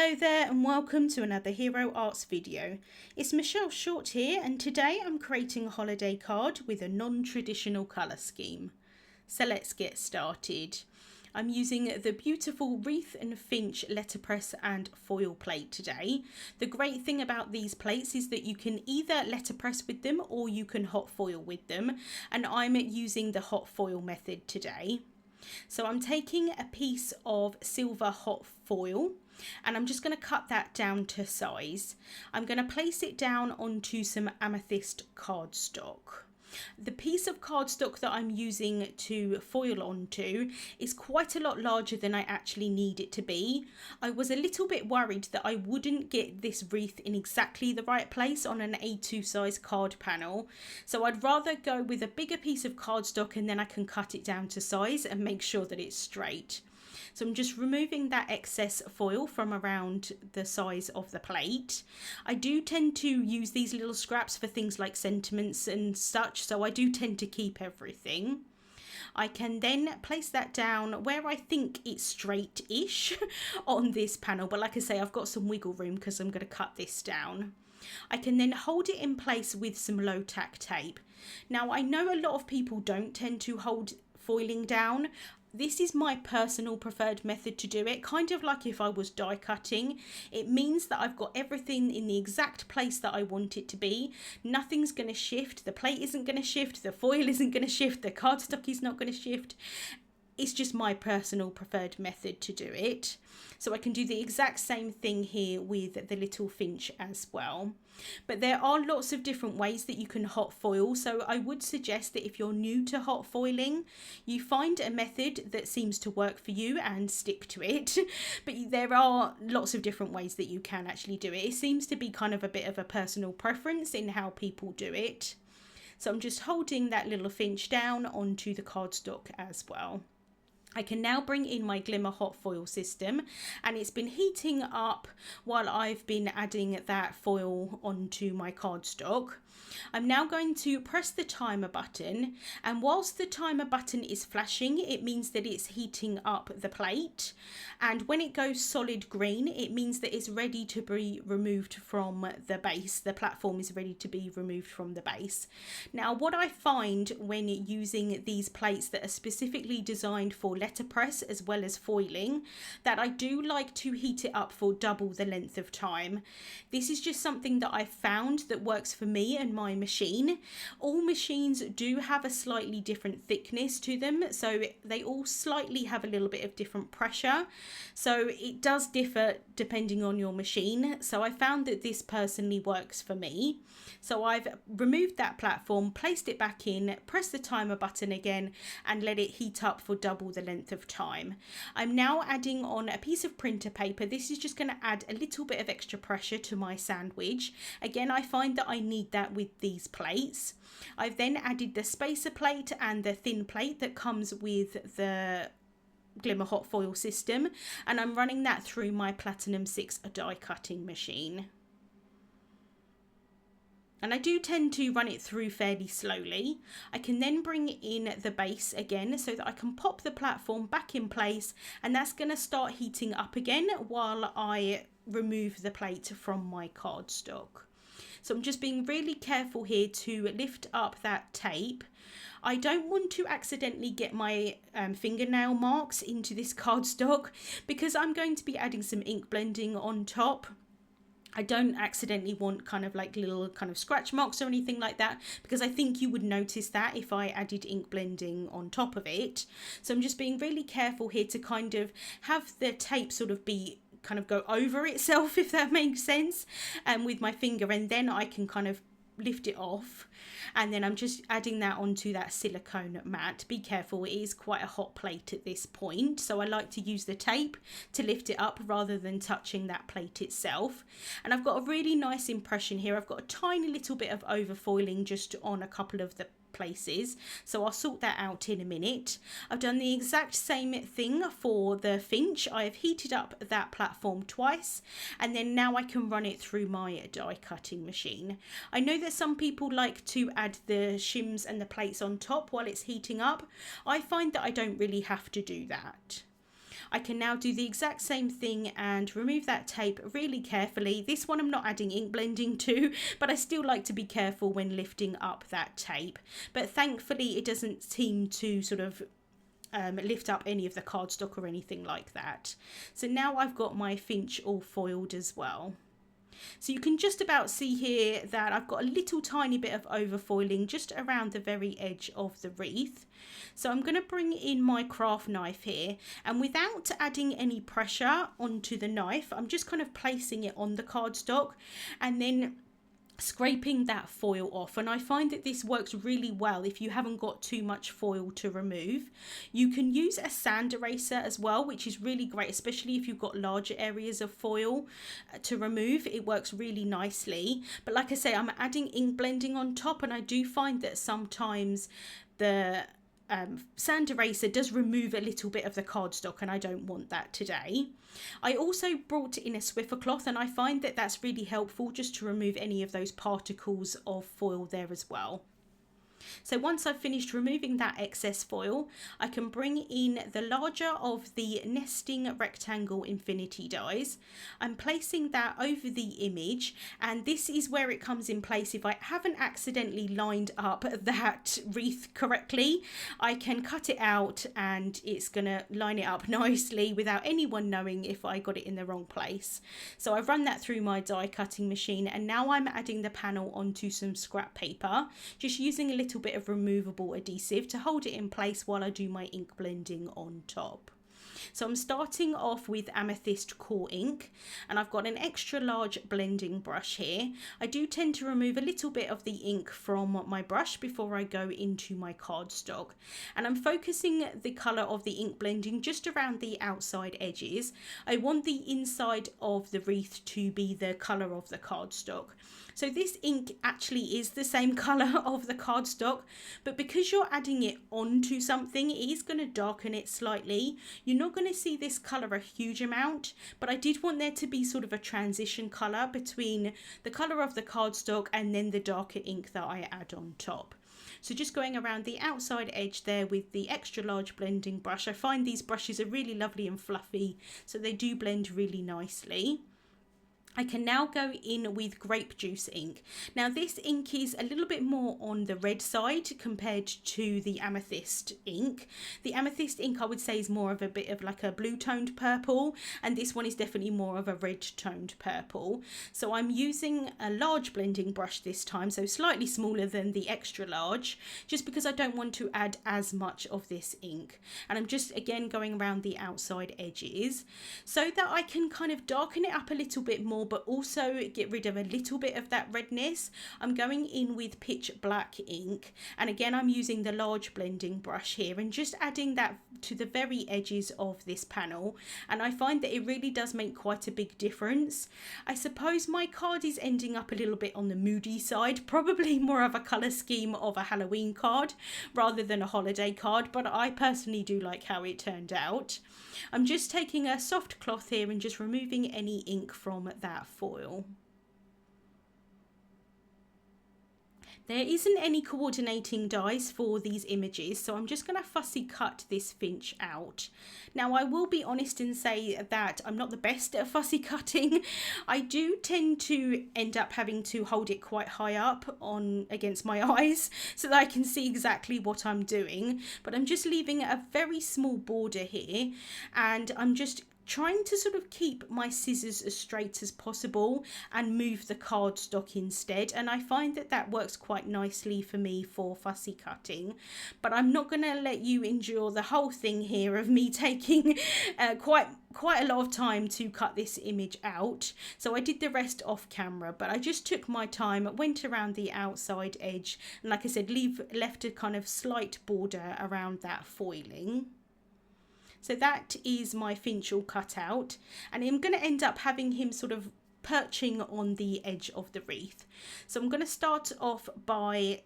Hello there and welcome to another Hero Arts video. It's Michelle Short here and today I'm creating a holiday card with a non-traditional colour scheme. So let's get started. I'm using the beautiful Wreath and Finch letterpress and foil plate today. The great thing about these plates is that you can either letterpress with them or you can hot foil with them, and I'm using the hot foil method today. So I'm taking a piece of silver hot foil and I'm just going to cut that down to size. I'm going to place it down onto some amethyst cardstock. The piece of cardstock that I'm using to foil onto is quite a lot larger than I actually need it to be. I was a little bit worried that I wouldn't get this wreath in exactly the right place on an A2 size card panel, so I'd rather go with a bigger piece of cardstock and then I can cut it down to size and make sure that it's straight. So I'm just removing that excess foil from around the size of the plate. I do tend to use these little scraps for things like sentiments and such, so I do tend to keep everything. I can then place that down where I think it's straight-ish on this panel, but like I say, I've got some wiggle room because I'm going to cut this down. I can then hold it in place with some low tack tape. Now I know a lot of people don't tend to hold foiling down. This is my personal preferred method to do it, kind of like if I was die cutting. It means that I've got everything in the exact place that I want it to be. Nothing's going to shift, the plate isn't going to shift, the foil isn't going to shift, the cardstock is not going to shift. It's just my personal preferred method to do it. So I can do the exact same thing here with the little finch as well. But there are lots of different ways that you can hot foil, so I would suggest that if you're new to hot foiling, you find a method that seems to work for you and stick to it. But there are lots of different ways that you can actually do it. It seems to be kind of a bit of a personal preference in how people do it. So I'm just holding that little finch down onto the cardstock as well. I can now bring in my Glimmer Hot Foil system, and it's been heating up while I've been adding that foil onto my cardstock. I'm now going to press the timer button, and whilst the timer button is flashing, it means that it's heating up the plate, and when it goes solid green, it means that it's ready to be removed from the base. The platform is ready to be removed from the base. Now what I find when using these plates that are specifically designed for letterpress as well as foiling, that I do like to heat it up for double the length of time. This is just something that I've found that works for me and my machine. All machines do have a slightly different thickness to them, so they all slightly have a little bit of different pressure, so it does differ depending on your machine. So I found that this personally works for me. So I've removed that platform, placed it back in, pressed the timer button again and let it heat up for double the length of time. I'm now adding on a piece of printer paper. This is just going to add a little bit of extra pressure to my sandwich. Again, I find that I need that with these plates. I've then added the spacer plate and the thin plate that comes with the Glimmer Hot Foil system, and I'm running that through my Platinum 6 die cutting machine. And I do tend to run it through fairly slowly. I can then bring in the base again so that I can pop the platform back in place, and that's going to start heating up again while I remove the plate from my cardstock. So I'm just being really careful here to lift up that tape. I don't want to accidentally get my fingernail marks into this cardstock because I'm going to be adding some ink blending on top. I don't accidentally want kind of like little kind of scratch marks or anything like that, because I think you would notice that if I added ink blending on top of it. So I'm just being really careful here to kind of have the tape sort of be kind of go over itself, if that makes sense, with my finger, and then I can kind of lift it off, and then I'm just adding that onto that silicone mat. Be careful, it is quite a hot plate at this point, so I like to use the tape to lift it up rather than touching that plate itself. And I've got a really nice impression here. I've got a tiny little bit of overfoiling just on a couple of the places, so I'll sort that out in a minute. I've done the exact same thing for the finch. I have heated up that platform twice, and then now I can run it through my die cutting machine. I know that some people like to add the shims and the plates on top while it's heating up. I find that I don't really have to do that. I can now do the exact same thing and remove that tape really carefully. This one I'm not adding ink blending to, but I still like to be careful when lifting up that tape. But thankfully it doesn't seem to sort of lift up any of the cardstock or anything like that. So now I've got my finch all foiled as well. So you can just about see here that I've got a little tiny bit of overfoiling just around the very edge of the wreath. So I'm going to bring in my craft knife here, and without adding any pressure onto the knife, I'm just kind of placing it on the cardstock and then scraping that foil off. And I find that this works really well if you haven't got too much foil to remove. You can use a sand eraser as well, which is really great, especially if you've got larger areas of foil to remove. It works really nicely. But like I say, I'm adding ink blending on top, and I do find that sometimes the sand eraser does remove a little bit of the cardstock, and I don't want that today. I also brought in a Swiffer cloth, and I find that that's really helpful just to remove any of those particles of foil there as well. So once I've finished removing that excess foil, I can bring in the larger of the nesting rectangle infinity dies. I'm placing that over the image, and this is where it comes in place. If I haven't accidentally lined up that wreath correctly, I can cut it out and it's gonna line it up nicely without anyone knowing if I got it in the wrong place. So I've run that through my die cutting machine, and now I'm adding the panel onto some scrap paper, just using a little bit of removable adhesive to hold it in place while I do my ink blending on top. So I'm starting off with Amethyst Core ink, and I've got an extra large blending brush here. I do tend to remove a little bit of the ink from my brush before I go into my cardstock, and I'm focusing the colour of the ink blending just around the outside edges. I want the inside of the wreath to be the colour of the cardstock. So this ink actually is the same colour of the cardstock, but because you're adding it onto something, it is going to darken it slightly. You're not going to see this colour a huge amount, but I did want there to be sort of a transition colour between the colour of the cardstock and then the darker ink that I add on top. So just going around the outside edge there with the extra large blending brush. I find these brushes are really lovely and fluffy, so they do blend really nicely. I can now go in with grape juice ink. Now this ink is a little bit more on the red side compared to the amethyst ink. The amethyst ink I would say is more of a bit of like a blue toned purple, and this one is definitely more of a red toned purple. So I'm using a large blending brush this time, so slightly smaller than the extra large, just because I don't want to add as much of this ink. And I'm just again going around the outside edges so that I can kind of darken it up a little bit more, but also get rid of a little bit of that redness. I'm going in with pitch black ink, and again I'm using the large blending brush here and just adding that to the very edges of this panel, and I find that it really does make quite a big difference. I suppose my card is ending up a little bit on the moody side, probably more of a colour scheme of a Halloween card rather than a holiday card, but I personally do like how it turned out. I'm just taking a soft cloth here and just removing any ink from that foil. There isn't any coordinating dies for these images, so I'm just going to fussy cut this finch out. Now I will be honest and say that I'm not the best at fussy cutting. I do tend to end up having to hold it quite high up on against my eyes so that I can see exactly what I'm doing, but I'm just leaving a very small border here, and I'm just trying to sort of keep my scissors as straight as possible and move the cardstock instead, and I find that that works quite nicely for me for fussy cutting. But I'm not going to let you endure the whole thing here of me taking quite a lot of time to cut this image out, so I did the rest off camera, but I just took my time, went around the outside edge, and like I said, left a kind of slight border around that foiling. So that is my finch all cut out, and I'm going to end up having him sort of perching on the edge of the wreath. So I'm going to start off by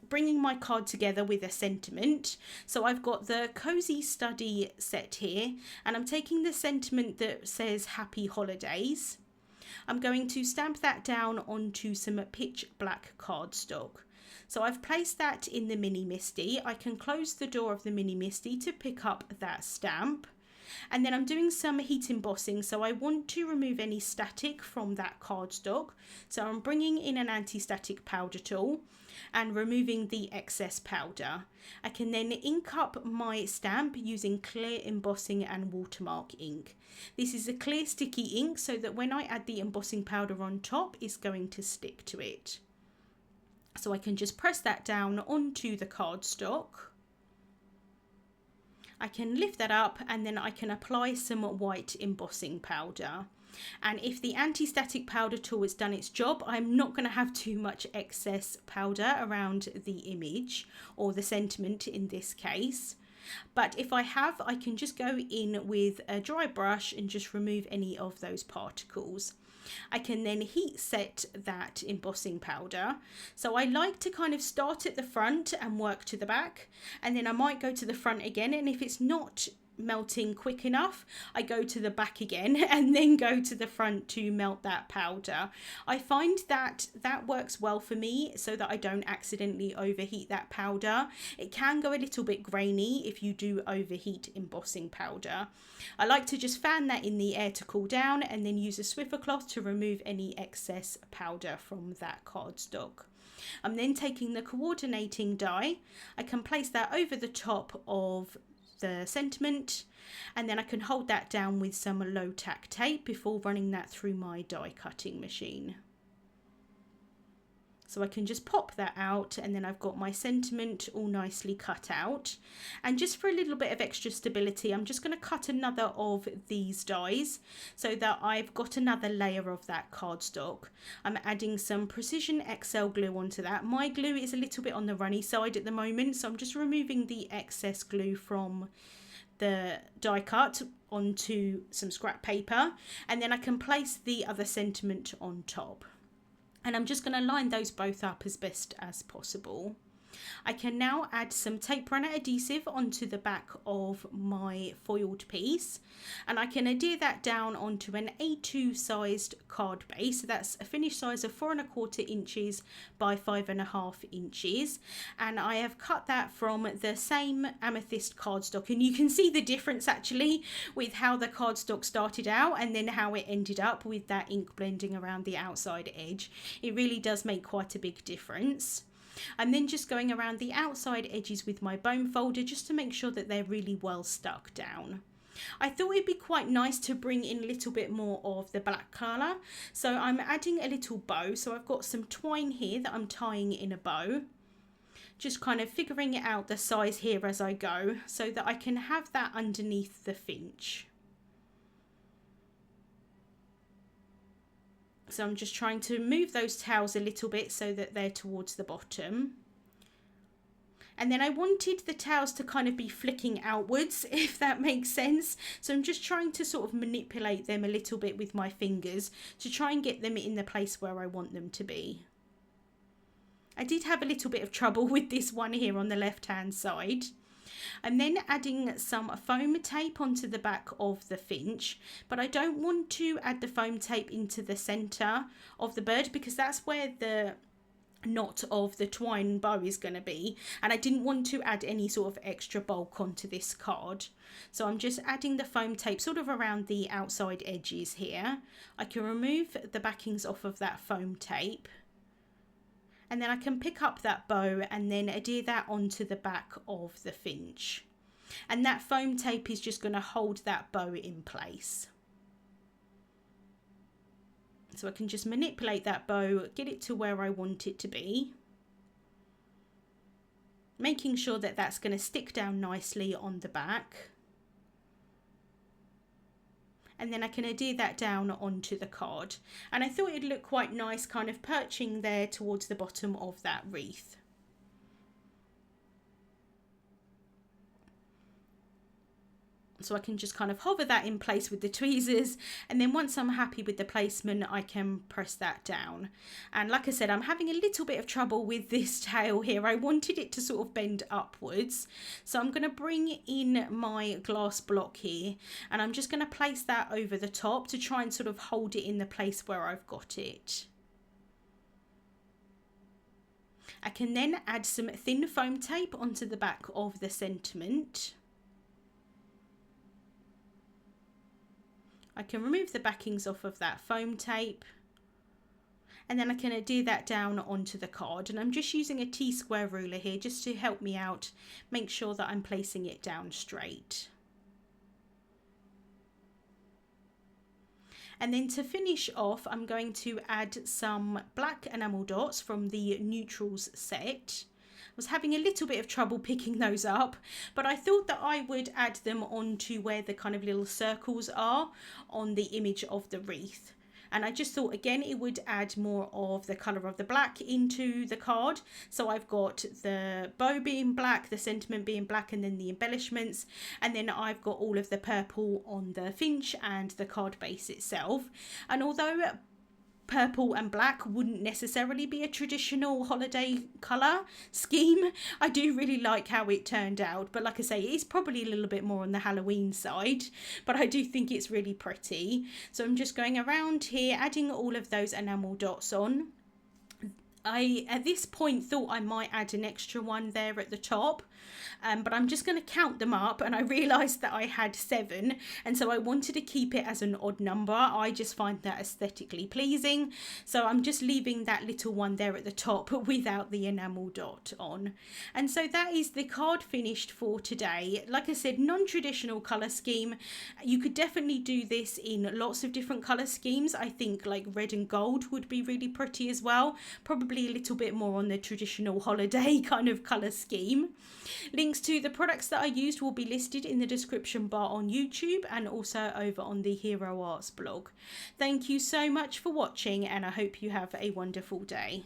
bringing my card together with a sentiment. So I've got the Cozy Study set here, and I'm taking the sentiment that says Happy Holidays. I'm going to stamp that down onto some pitch black cardstock. So I've placed that in the Mini Misty. I can close the door of the Mini Misty to pick up that stamp. And then I'm doing some heat embossing, so I want to remove any static from that cardstock. So I'm bringing in an anti-static powder tool and removing the excess powder. I can then ink up my stamp using clear embossing and watermark ink. This is a clear sticky ink so that when I add the embossing powder on top, it's going to stick to it. So I can just press that down onto the cardstock. I can lift that up and then I can apply some white embossing powder. And if the anti-static powder tool has done its job, I'm not going to have too much excess powder around the image, or the sentiment in this case. But if I have, I can just go in with a dry brush and just remove any of those particles. I can then heat set that embossing powder. So I like to kind of start at the front and work to the back, and then I might go to the front again, and if it's not melting quick enough, I go to the back again and then go to the front to melt that powder. I find that that works well for me so that I don't accidentally overheat that powder. It can go a little bit grainy if you do overheat embossing powder. I like to just fan that in the air to cool down and then use a Swiffer cloth to remove any excess powder from that cardstock. I'm then taking the coordinating die. I can place that over the top of the sentiment, and then I can hold that down with some low tack tape before running that through my die cutting machine. So I can just pop that out, and then I've got my sentiment all nicely cut out. And just for a little bit of extra stability, I'm just going to cut another of these dies so that I've got another layer of that cardstock. I'm adding some Precision XL glue onto that. My glue is a little bit on the runny side at the moment, so I'm just removing the excess glue from the die cut onto some scrap paper, and then I can place the other sentiment on top. And I'm just going to line those both up as best as possible. I can now add some tape runner adhesive onto the back of my foiled piece, and I can adhere that down onto an A2 sized card base. So that's a finished size of 4¼ inches by 5½ inches, and I have cut that from the same amethyst cardstock, and you can see the difference actually with how the cardstock started out and then how it ended up with that ink blending around the outside edge. It really does make quite a big difference. I'm then just going around the outside edges with my bone folder just to make sure that they're really well stuck down. I thought it'd be quite nice to bring in a little bit more of the black colour, so I'm adding a little bow. So I've got some twine here that I'm tying in a bow, just kind of figuring it out the size here as I go so that I can have that underneath the finch. So I'm just trying to move those tails a little bit so that they're towards the bottom. And then I wanted the tails to kind of be flicking outwards, if that makes sense. So I'm just trying to sort of manipulate them a little bit with my fingers to try and get them in the place where I want them to be. I did have a little bit of trouble with this one here on the left hand side. I'm then adding some foam tape onto the back of the finch, but I don't want to add the foam tape into the center of the bird because that's where the knot of the twine bow is going to be, and I didn't want to add any sort of extra bulk onto this card. So I'm just adding the foam tape sort of around the outside edges here. I can remove the backings off of that foam tape, and then I can pick up that bow and then adhere that onto the back of the finch. And that foam tape is just going to hold that bow in place. So I can just manipulate that bow, get it to where I want it to be, making sure that that's going to stick down nicely on the back. And then I can adhere that down onto the card. And I thought it'd look quite nice kind of perching there towards the bottom of that wreath. So I can just kind of hover that in place with the tweezers, and then once I'm happy with the placement I can press that down. And like I said, I'm having a little bit of trouble with this tail here. I wanted it to sort of bend upwards, so I'm going to bring in my glass block here and I'm just going to place that over the top to try and sort of hold it in the place where I've got it. I can then add some thin foam tape onto the back of the sentiment. I can remove the backings off of that foam tape, and then I can adhere that down onto the card, and I'm just using a T-square ruler here just to help me out, make sure that I'm placing it down straight. And then to finish off, I'm going to add some black enamel dots from the Neutrals set. I was having a little bit of trouble picking those up, but I thought that I would add them onto where the kind of little circles are on the image of the wreath. And I just thought, again, it would add more of the colour of the black into the card. So I've got the bow being black, the sentiment being black, and then the embellishments. And then I've got all of the purple on the finch and the card base itself. And although purple and black wouldn't necessarily be a traditional holiday colour scheme, I do really like how it turned out. But like I say, it's probably a little bit more on the Halloween side, but I do think it's really pretty. So I'm just going around here adding all of those enamel dots on. I at this point thought I might add an extra one there at the top, but I'm just going to count them up, and I realised that I had 7, and so I wanted to keep it as an odd number. I just find that aesthetically pleasing, so I'm just leaving that little one there at the top without the enamel dot on. And so that is the card finished for today. Like I said, non-traditional colour scheme. You could definitely do this in lots of different colour schemes. I think like red and gold would be really pretty as well, probably a little bit more on the traditional holiday kind of colour scheme. Links to the products that I used will be listed in the description bar on YouTube and also over on the Hero Arts blog. Thank you so much for watching, and I hope you have a wonderful day.